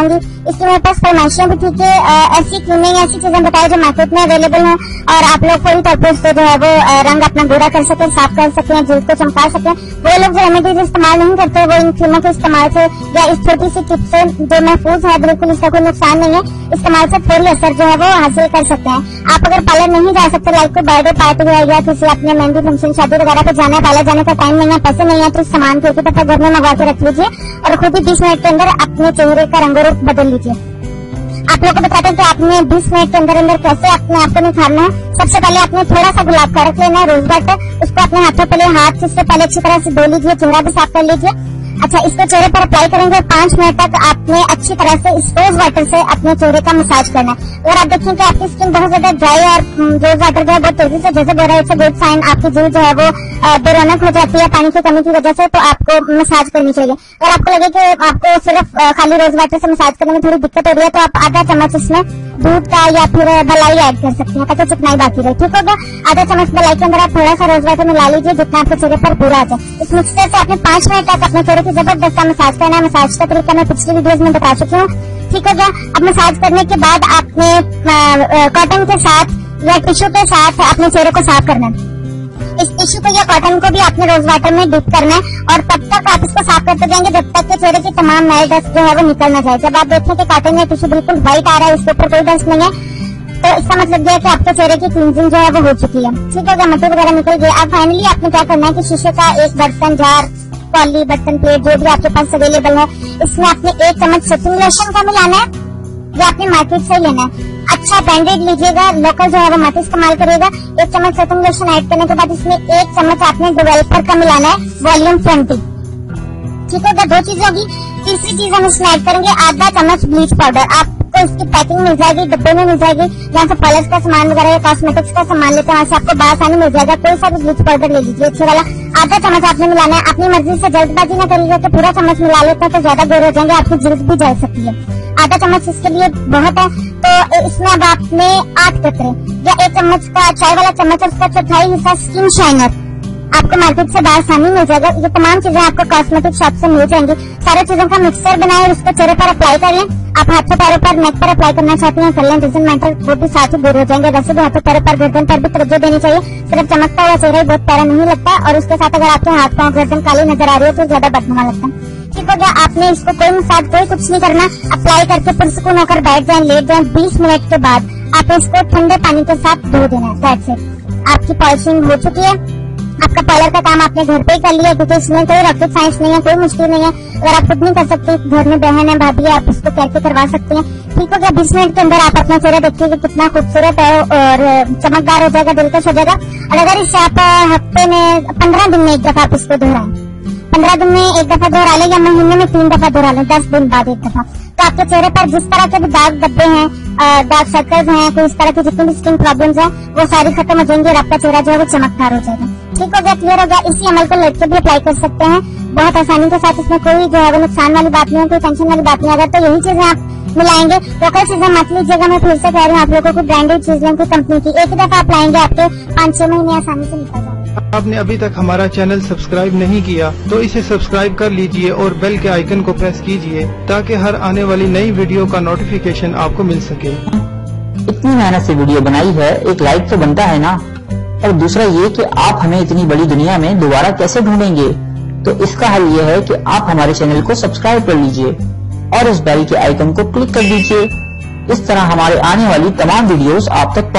बताऊंगी। इसकी मेरे पास फरमाइशें भी ठीक है, ऐसी क्लीनिंग ऐसी चीजें बताई जो मार्केट में अवेलेबल है और आप लोग फौरी तौर पर उसको जो है वो रंग अपना गोरा कर सके, साफ कर सके, जल्द को चमका सके। वो लोग जो रेमेडीज इस्तेमाल नहीं करते वो इन क्रीमों के इस्तेमाल से या इस छोटी सी टिप से जो महफूज है, बिल्कुल इसका कोई नुकसान नहीं है, इस्तेमाल से फौरी असर जो है वो हासिल कर सकते हैं। आप अगर पार्लर नहीं जा सकते, लाइक कोई बर्थडे पार्टी है या किसी अपने मेहंदी फंक्शन शादी वगैरह पे जाना है, पार्लर जाने का टाइम नहीं है, पैसे नहीं है, तो इस सामान को एक दफा घर में मंगा के रख लीजिए और खुद ही 20 मिनट के अंदर अपने चेहरे का रंग रूप बदल लीजिए। आप लोगों को बताते हैं कि आपने 20 मिनट के अंदर अंदर कैसे अपने आप को निखारना है। सबसे पहले आपने थोड़ा सा गुलाब का रख लेना है, रोज वाटर, उसको अपने हाथों पहले हाथ से पहले अच्छी तरह से धो लीजिए, चेहरा भी साफ कर लीजिए। अच्छा, इसको चेहरे पर अप्लाई करेंगे 5 मिनट तक आपने अच्छी तरह से इस रोज वाटर से अपने चेहरे का मसाज करना है। अगर आप देखें कि आपकी स्किन बहुत ज्यादा ड्राई और रोज वाटर जो है बहुत तेजी से जैसे हो रहा है, इट्स अ गुड साइन, आपकी जल्द जो है वो बेरौनक हो जाती है पानी की कमी की वजह से, तो आपको मसाज करनी चाहिए। अगर आपको लगे कि आपको सिर्फ खाली रोज वाटर से मसाज करने में थोड़ी दिक्कत हो रही है तो आप आधा चम्मच इसमें दूध का या फिर मलाई ऐड कर सकते हैं ताकि चिकनाई बाकी रहे। ठीक होगा, आधा चम्मच मलाई के अंदर आप थोड़ा सा रोज वाटर मिला लीजिए जितना आपके चेहरे पर पूरा आ जाए। इस मिक्सचर से आपने 5 मिनट तक अपने चेहरे की जबरदस्त मसाज करना है। मसाज का तरीका मैं पिछली वीडियोस में बता चुकी हूँ। ठीक है, अब मसाज करने के बाद आपने कॉटन के साथ या टिश्यू के साथ अपने चेहरे को साफ करना है। इस टिश्यू को या कॉटन को भी आपने रोज वाटर में डिप करना है और तब तक आप इसको साफ करते जाएंगे जब तक के चेहरे की तमाम मैल डस्ट जो है वो निकल ना जाए। जब आप देखें कि कॉटन या टिश्यू बिल्कुल व्हाइट आ रहा है, इसके ऊपर कोई डस्ट नहीं है, तो इसका मतलब यह है कि आपके चेहरे की क्लींजिंग जो है वो हो चुकी है। ठीक है, मट्टी वगैरह निकल गई। अब फाइनली आपने क्या करना है कि शीशे का एक बर्तन, जार, कॉली, बर्तन, प्लेट जो भी आपके पास अवेलेबल है, इसमें आपने 1 चम्मच सेटिंग लोशन का मिलाना है। ये आपने मार्केट से लेना है। अच्छा ब्रांडेड लीजिएगा, लोकल जो है वो मत इस्तेमाल करेगा। 1 चम्मच सेटिंग लोशन ऐड करने के बाद इसमें 1 चम्मच आपने डेवलपर का मिलाना है, वॉल्यूम 20। ठीक है, 2 चीजें होगी। तीसरी चीज हम इसमें ऐड करेंगे आधा चम्मच ब्लीच पाउडर। आपको इसकी पैकिंग मिल जाएगी, डब्बे में मिल जाएगी, जहाँ से पॉलिश का सामान वगैरह या कॉस्मेटिक्स का सामान लेते हैं वहाँ से आपको बासानी मिल जाएगा। कोई सा भी ब्लीच पाउडर ले लीजिए अच्छा वाला, आधा चम्मच आपने मिलाना है। अपनी मर्जी से जल्दबाजी न करिएगा कि पूरा चम्मच मिला लेते हैं तो ज्यादा गोरे हो जाएंगे, आपकी जल्द भी जल सकती है। आधा चम्मच इसके लिए बहुत है। तो इसमें अब आपने 8 कतरे या 1 चम्मच का चाय वाला चम्मच और उसका 1/4 हिस्सा स्किन शाइनर आपको मार्केट से बासानी मिल जाएगा। ये तमाम चीजें आपको कॉस्मेटिक शॉप से मिल जाएंगी। सारी चीजों का मिक्सचर बनाए और उसको चेहरे पर अप्लाई कर लें। आप हाथों पैरों पर, नेक पर अप्लाई करना चाहते हैं कर लें, डजंट मैटर, वो भी साथ ही दूर हो जाएंगे। वैसे भी हाथों पैरों पर, गर्दन पर भी तवज्जो देनी चाहिए। सिर्फ चमकता हुआ चेहरा ही बहुत प्यारा नहीं लगता और उसके साथ अगर आपके हाथ पांव गर्दन काली नजर आ रही है तो ज्यादा बदनुमा लगता है। ठीक हो गया, आपने इसको कोई मसाज कोई कुछ नहीं करना, अप्लाई करके पुरसुकून होकर बैठ जाए, लेट जाए। 20 मिनट के बाद आप इसको ठंडे पानी के साथ धो देना है। दैट्स इट, आपकी पॉलिशिंग हो चुकी है। आपका पार्लर का काम आपने घर पे ही कर लिया क्योंकि इसमें कोई रॉकेट साइंस नहीं है, कोई मुश्किल नहीं है। अगर आप खुद नहीं कर सकते, घर में बहन है, भाभी है, आप इसको करके करवा सकते हैं। ठीक हो गया, 20 मिनट के अंदर आप अपना चेहरा देखिए कितना खूबसूरत है और चमकदार हो जाएगा, दिलकश हो जाएगा। और अगर इसे आप हफ्ते में 15 दिन में एक दफा आप इसको दोहराएं, 15 दिन में एक दफा दोहरा लें या महीने में 3 दफा दोहरा लें, 10 दिन बाद एक दफा, तो आपके चेहरे पर जिस तरह के भी दाग धब्बे हैं, डार्क सर्कल्स हैं, कोई इस तरह की जितनी भी स्किन प्रॉब्लम्स हैं वो सारी खत्म हो जाएंगी और आपका चेहरा जो है वो चमकदार हो जाएगा। ठीक हो गया, क्लियर हो गया। इसी अमल को लड़के भी अप्लाई कर सकते हैं बहुत आसानी के साथ। इसमें कोई जो है वो नुकसान वाली बात नहीं है, कोई टेंशन वाली बात नहीं। अगर तो यही चीजें आप मिलाएंगे, लोकल चीजें मत लीजिएगा। मैं फिर से कह रही हूँ आप लोगों को ब्रांडेड चीजें कोई कंपनी की एक दफा आप लाएंगे आपके 5-6 महीने आसानी से निकल जाएंगे। आपने अभी तक हमारा चैनल सब्सक्राइब नहीं किया तो इसे सब्सक्राइब कर लीजिए और बेल के आइकन को प्रेस कीजिए ताकि हर आने वाली नई वीडियो का नोटिफिकेशन आपको मिल सके। इतनी मेहनत से वीडियो बनाई है, एक लाइक तो बनता है ना। और दूसरा ये कि आप हमें इतनी बड़ी दुनिया में दोबारा कैसे ढूंढेंगे, तो इसका हल ये है कि आप हमारे चैनल को सब्सक्राइब कर लीजिए और इस बेल के आइकन को क्लिक कर दीजिए। इस तरह हमारे आने वाली तमाम वीडियोस आप तक